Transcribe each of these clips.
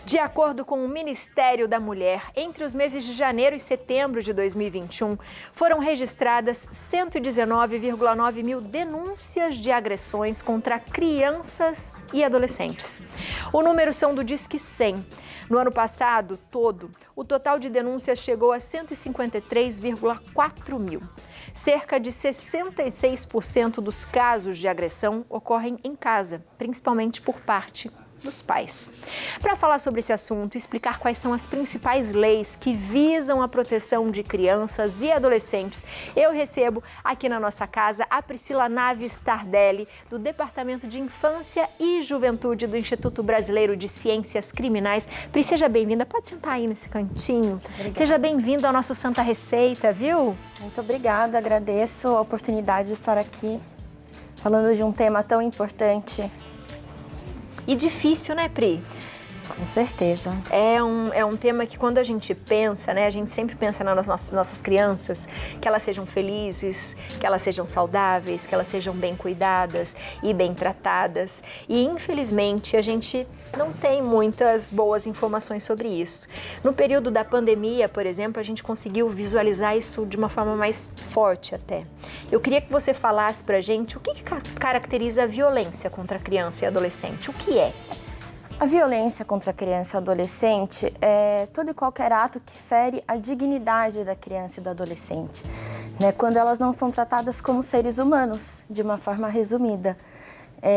De acordo com o Ministério da Mulher, entre os meses de janeiro e setembro de 2021, foram registradas 119,9 mil denúncias de agressões contra crianças e adolescentes. O número são do Disque 100. No ano passado todo, o total de denúncias chegou a 153,4 mil. Cerca de 66% dos casos de agressão ocorrem em casa, principalmente por parte dos pais. Para falar sobre esse assunto e explicar quais são as principais leis que visam a proteção de crianças e adolescentes, eu recebo aqui na nossa casa a Priscila Naves Tardelli, do Departamento de Infância e Juventude do Instituto Brasileiro de Ciências Criminais. Pri, seja bem-vinda. Pode sentar aí nesse cantinho. Obrigada. Seja bem-vindo ao nosso Santa Receita, viu? Muito obrigada, agradeço a oportunidade de estar aqui falando de um tema tão importante. E difícil, né, Pri? Com certeza. É um tema que quando a gente pensa, né, a gente sempre pensa nas nossas crianças, que elas sejam felizes, que elas sejam saudáveis, que elas sejam bem cuidadas e bem tratadas. E infelizmente a gente não tem muitas boas informações sobre isso. No período da pandemia, por exemplo, a gente conseguiu visualizar isso de uma forma mais forte até. Eu queria que você falasse pra gente o que caracteriza a violência contra a criança e adolescente. O que é? A violência contra a criança e o adolescente é todo e qualquer ato que fere a dignidade da criança e do adolescente, né? Quando elas não são tratadas como seres humanos, de uma forma resumida.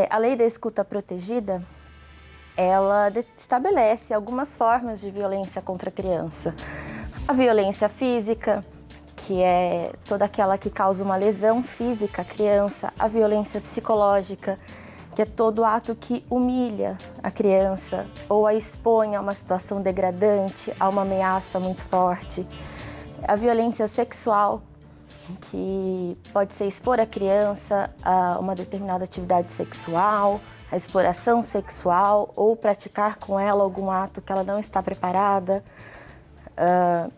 A lei da escuta protegida, ela estabelece algumas formas de violência contra a criança. A violência física, que é toda aquela que causa uma lesão física à criança. A violência psicológica, que é todo ato que humilha a criança ou a expõe a uma situação degradante, a uma ameaça muito forte. A violência sexual, que pode ser expor a criança a uma determinada atividade sexual, a exploração sexual ou praticar com ela algum ato que ela não está preparada.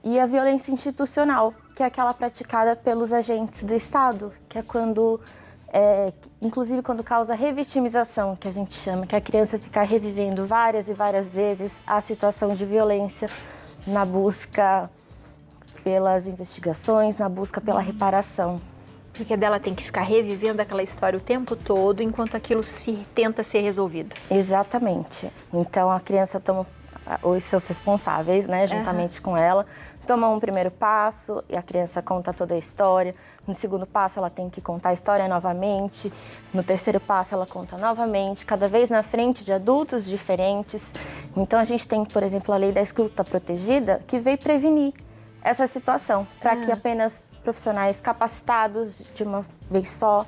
E a violência institucional, que é aquela praticada pelos agentes do Estado, que é quando... inclusive quando causa revitimização, que a gente chama, que a criança fica revivendo várias e várias vezes a situação de violência na busca pelas investigações, na busca pela reparação. Porque dela tem que ficar revivendo aquela história o tempo todo, enquanto aquilo tenta ser resolvido. Exatamente. Então a criança toma os seus responsáveis, né, juntamente com ela, toma um primeiro passo e a criança conta toda a história. No segundo passo, ela tem que contar a história novamente. No terceiro passo, ela conta novamente, cada vez na frente de adultos diferentes. Então, a gente tem, por exemplo, a lei da escuta protegida, que veio prevenir essa situação, para que apenas profissionais capacitados de uma vez só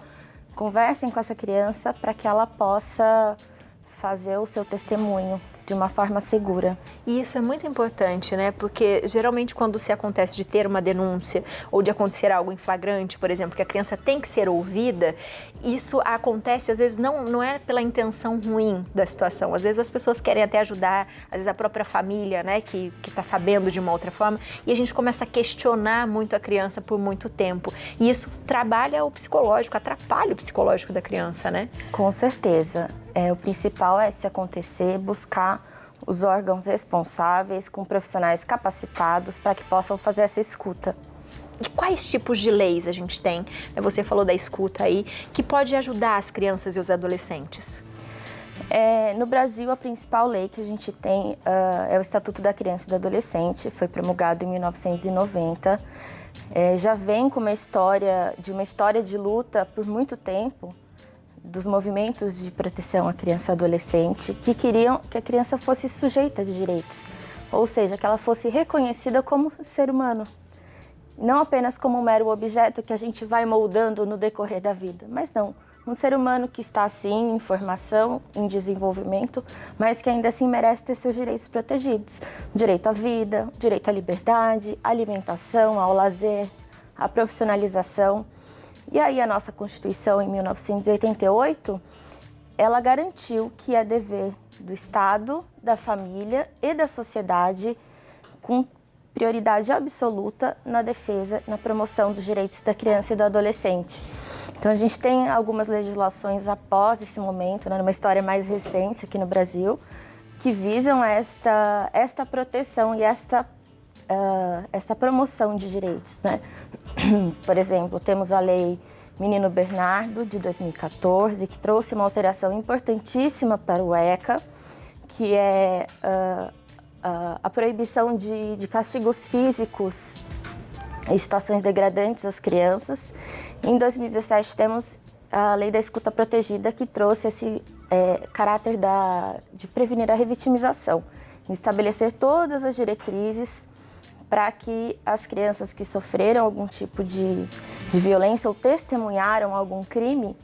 conversem com essa criança para que ela possa fazer o seu testemunho de uma forma segura. E isso é muito importante, né? Porque geralmente quando se acontece de ter uma denúncia ou de acontecer algo em flagrante, por exemplo, que a criança tem que ser ouvida, isso acontece às vezes não é pela intenção ruim da situação. Às vezes as pessoas querem até ajudar, às vezes a própria família, né, que está sabendo de uma outra forma, e a gente começa a questionar muito a criança por muito tempo. E isso trabalha o psicológico, atrapalha o psicológico da criança, né? Com certeza. O principal é, se acontecer, buscar os órgãos responsáveis com profissionais capacitados para que possam fazer essa escuta. E quais tipos de leis a gente tem? Você falou da escuta aí, que pode ajudar as crianças e os adolescentes? No Brasil, a principal lei que a gente tem é o Estatuto da Criança e do Adolescente, foi promulgado em 1990. Já vem com uma história de luta por muito tempo, dos movimentos de proteção à criança e adolescente, que queriam que a criança fosse sujeita de direitos, ou seja, que ela fosse reconhecida como ser humano, não apenas como um mero objeto que a gente vai moldando no decorrer da vida, mas não, um ser humano que está sim em formação, em desenvolvimento, mas que ainda assim merece ter seus direitos protegidos, direito à vida, direito à liberdade, à alimentação, ao lazer, à profissionalização. E aí a nossa Constituição, em 1988, ela garantiu que é dever do Estado, da família e da sociedade, com prioridade absoluta na defesa, na promoção dos direitos da criança e do adolescente. Então a gente tem algumas legislações após esse momento, né, numa história mais recente aqui no Brasil, que visam esta proteção e esta promoção de direitos, né? Por exemplo, temos a Lei Menino Bernardo, de 2014, que trouxe uma alteração importantíssima para o ECA, que é a proibição de castigos físicos e situações degradantes às crianças. Em 2017, temos a Lei da Escuta Protegida, que trouxe esse caráter de prevenir a revitimização, estabelecer todas as diretrizes para que as crianças que sofreram algum tipo de violência ou testemunharam algum crime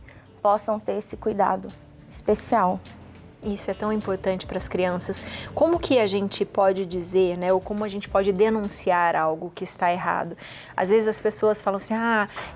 possam ter esse cuidado especial. Isso é tão importante para as crianças. Como que a gente pode dizer, né, ou como a gente pode denunciar algo que está errado? Às vezes as pessoas falam assim,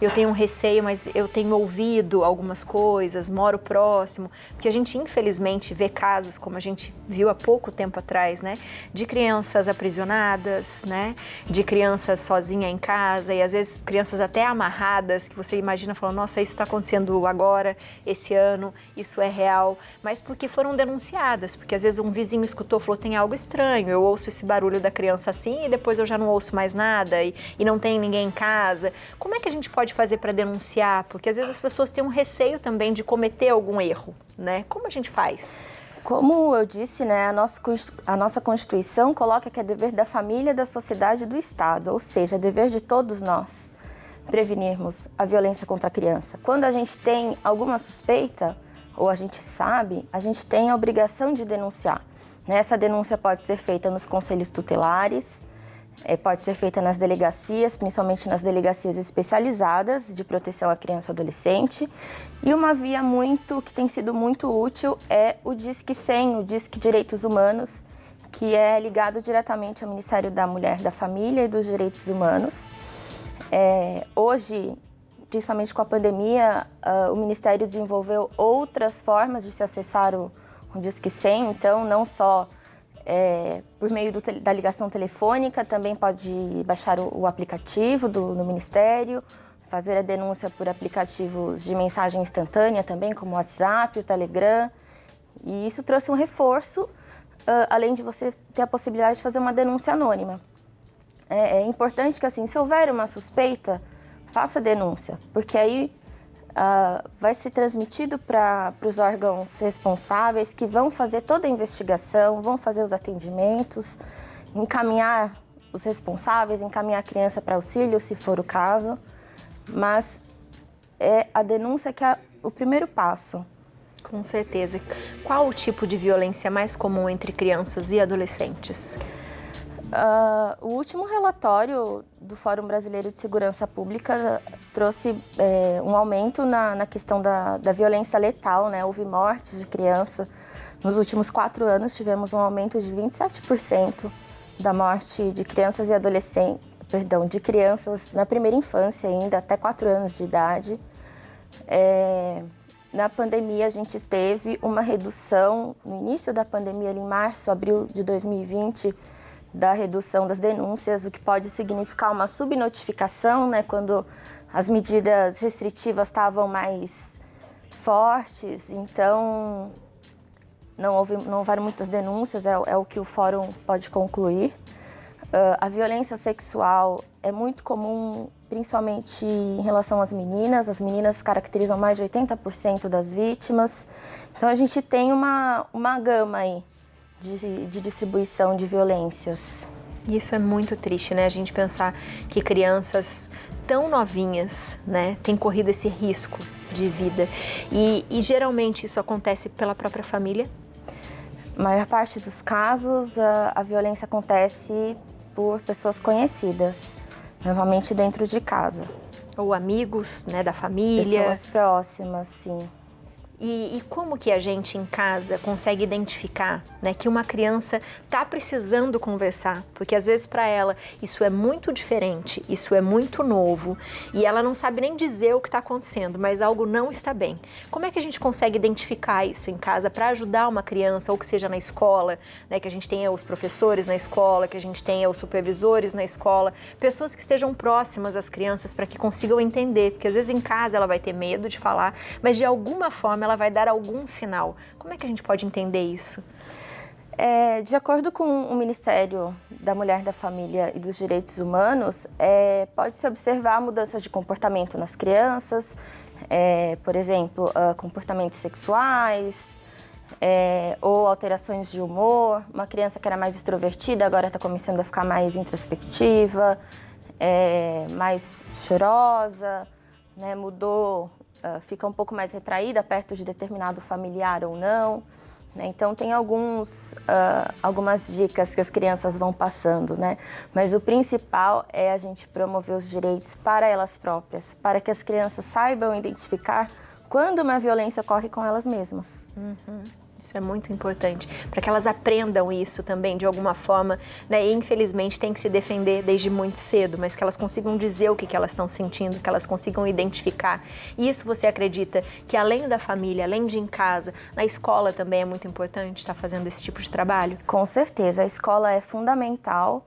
eu tenho um receio, mas eu tenho ouvido algumas coisas, moro próximo, porque a gente infelizmente vê casos, como a gente viu há pouco tempo atrás, né, de crianças aprisionadas, né, de crianças sozinhas em casa e às vezes crianças até amarradas, que você imagina falando, nossa, isso está acontecendo agora, esse ano, isso é real, mas porque foram denunciadas, porque às vezes um vizinho escutou, falou, tem algo estranho, eu ouço esse barulho da criança assim e depois eu já não ouço mais nada e não tem ninguém em casa. Como é que a gente pode fazer para denunciar? Porque às vezes as pessoas têm um receio também de cometer algum erro, né? Como a gente faz? Como eu disse, né, a nossa Constituição coloca que é dever da família, da sociedade e do Estado, ou seja, é dever de todos nós prevenirmos a violência contra a criança. Quando a gente tem alguma suspeita, ou a gente sabe, a gente tem a obrigação de denunciar. Essa denúncia pode ser feita nos conselhos tutelares, pode ser feita nas delegacias, principalmente nas delegacias especializadas de proteção à criança e adolescente. E uma via que tem sido muito útil é o Disque 100, o Disque Direitos Humanos, que é ligado diretamente ao Ministério da Mulher, da Família e dos Direitos Humanos. Hoje, principalmente com a pandemia, o Ministério desenvolveu outras formas de se acessar o Disque 100, então não só por meio da ligação telefônica, também pode baixar o aplicativo do Ministério, fazer a denúncia por aplicativos de mensagem instantânea também, como o WhatsApp, o Telegram, e isso trouxe um reforço, além de você ter a possibilidade de fazer uma denúncia anônima. É importante que, assim, se houver uma suspeita, faça denúncia, porque aí vai ser transmitido para os órgãos responsáveis que vão fazer toda a investigação, vão fazer os atendimentos, encaminhar os responsáveis, encaminhar a criança para auxílio, se for o caso, mas é a denúncia que é o primeiro passo. Com certeza. Qual o tipo de violência mais comum entre crianças e adolescentes? O último relatório do Fórum Brasileiro de Segurança Pública trouxe um aumento na questão da violência letal, né? Houve mortes de criança. Nos últimos 4 anos tivemos um aumento de 27% da morte de crianças e adolescentes, de crianças na primeira infância ainda, até 4 anos de idade. Na pandemia a gente teve uma redução, no início da pandemia, ali em março, abril de 2020, da redução das denúncias, o que pode significar uma subnotificação, né, quando as medidas restritivas estavam mais fortes, então não houveram muitas denúncias, é o que o fórum pode concluir. A violência sexual é muito comum, principalmente em relação às meninas. As meninas caracterizam mais de 80% das vítimas, então a gente tem uma gama aí de distribuição de violências. Isso é muito triste, né? A gente pensar que crianças tão novinhas, né, têm corrido esse risco de vida. E geralmente isso acontece pela própria família? Na maior parte dos casos, a violência acontece por pessoas conhecidas, normalmente dentro de casa. Ou amigos, né, da família? Pessoas próximas, sim. E como que a gente em casa consegue identificar, né, que uma criança está precisando conversar? Porque às vezes para ela isso é muito diferente, isso é muito novo e ela não sabe nem dizer o que está acontecendo, mas algo não está bem. Como é que a gente consegue identificar isso em casa para ajudar uma criança, ou que seja na escola, né, que a gente tenha os professores na escola, que a gente tenha os supervisores na escola, pessoas que estejam próximas às crianças para que consigam entender, porque às vezes em casa ela vai ter medo de falar, mas de alguma forma ela vai dar algum sinal. Como é que a gente pode entender isso? De acordo com o Ministério da Mulher, da Família e dos Direitos Humanos, pode-se observar mudanças de comportamento nas crianças, por exemplo, comportamentos sexuais, ou alterações de humor. Uma criança que era mais extrovertida agora está começando a ficar mais introspectiva, mais chorosa, né? Mudou, fica um pouco mais retraída perto de determinado familiar ou não. Então, tem algumas dicas que as crianças vão passando, né? Mas o principal é a gente promover os direitos para elas próprias, para que as crianças saibam identificar quando uma violência ocorre com elas mesmas. Uhum. Isso é muito importante, para que elas aprendam isso também de alguma forma, né? E infelizmente tem que se defender desde muito cedo, mas que elas consigam dizer o que elas estão sentindo, que elas consigam identificar. E isso você acredita que além da família, além de em casa, na escola também é muito importante estar fazendo esse tipo de trabalho? Com certeza, a escola é fundamental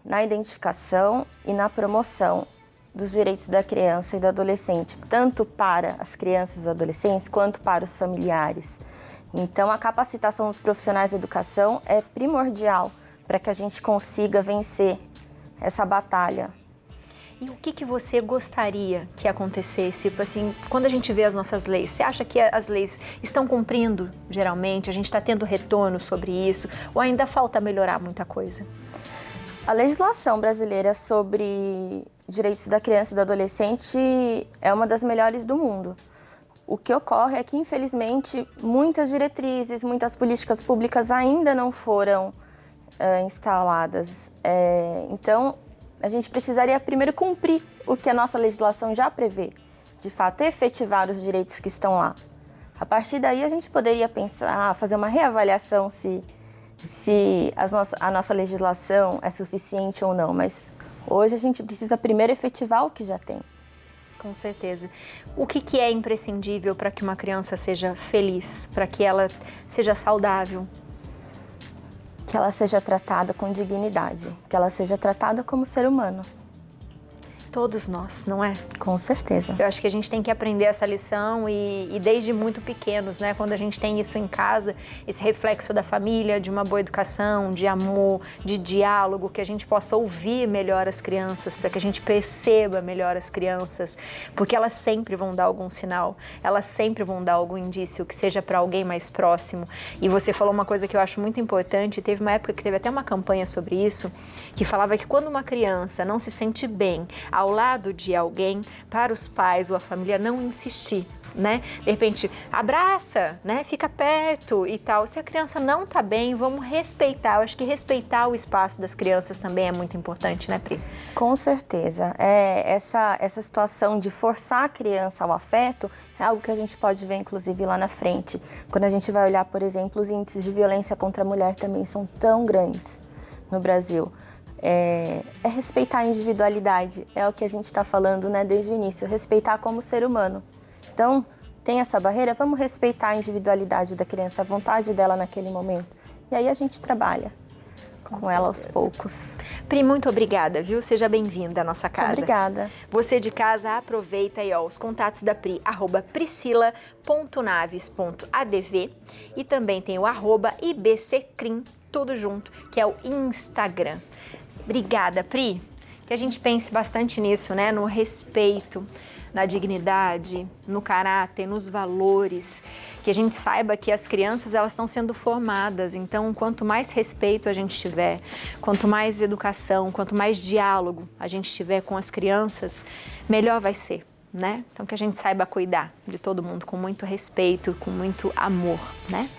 na identificação e na promoção dos direitos da criança e do adolescente, tanto para as crianças e adolescentes quanto para os familiares. Então, a capacitação dos profissionais da educação é primordial para que a gente consiga vencer essa batalha. E o que você gostaria que acontecesse? Assim, quando a gente vê as nossas leis, você acha que as leis estão cumprindo, geralmente? A gente está tendo retorno sobre isso? Ou ainda falta melhorar muita coisa? A legislação brasileira sobre direitos da criança e do adolescente é uma das melhores do mundo. O que ocorre é que, infelizmente, muitas diretrizes, muitas políticas públicas ainda não foram instaladas. Então, a gente precisaria primeiro cumprir o que a nossa legislação já prevê, de fato, efetivar os direitos que estão lá. A partir daí, a gente poderia pensar, fazer uma reavaliação se a nossa legislação é suficiente ou não, mas hoje a gente precisa primeiro efetivar o que já tem. Com certeza. O que é imprescindível para que uma criança seja feliz, para que ela seja saudável? Que ela seja tratada com dignidade, que ela seja tratada como ser humano. Todos nós, não é? Com certeza. Eu acho que a gente tem que aprender essa lição e desde muito pequenos, né? Quando a gente tem isso em casa, esse reflexo da família, de uma boa educação, de amor, de diálogo, que a gente possa ouvir melhor as crianças, para que a gente perceba melhor as crianças, porque elas sempre vão dar algum sinal, elas sempre vão dar algum indício, que seja para alguém mais próximo. E você falou uma coisa que eu acho muito importante, teve uma época que teve até uma campanha sobre isso, que falava que quando uma criança não se sente bem ao lado de alguém, para os pais ou a família não insistir, né? De repente, abraça, né? Fica perto e tal. Se a criança não tá bem, vamos respeitar. Eu acho que respeitar o espaço das crianças também é muito importante, né, Pri? Com certeza. Essa situação de forçar a criança ao afeto é algo que a gente pode ver, inclusive, lá na frente. Quando a gente vai olhar, por exemplo, os índices de violência contra a mulher também são tão grandes no Brasil. É respeitar a individualidade, é o que a gente está falando, né, desde o início, respeitar como ser humano. Então, tem essa barreira, vamos respeitar a individualidade da criança, a vontade dela naquele momento. E aí a gente trabalha com ela aos poucos. Pri, muito obrigada, viu? Seja bem-vinda à nossa casa. Obrigada. Você de casa, aproveita aí, os contatos da Pri, @priscila.naves.adv e também tem o @ibccrim, tudo junto, que é o Instagram. Obrigada, Pri. Que a gente pense bastante nisso, né? No respeito, na dignidade, no caráter, nos valores. Que a gente saiba que as crianças, elas estão sendo formadas. Então, quanto mais respeito a gente tiver, quanto mais educação, quanto mais diálogo a gente tiver com as crianças, melhor vai ser, né? Então, que a gente saiba cuidar de todo mundo com muito respeito, com muito amor, né?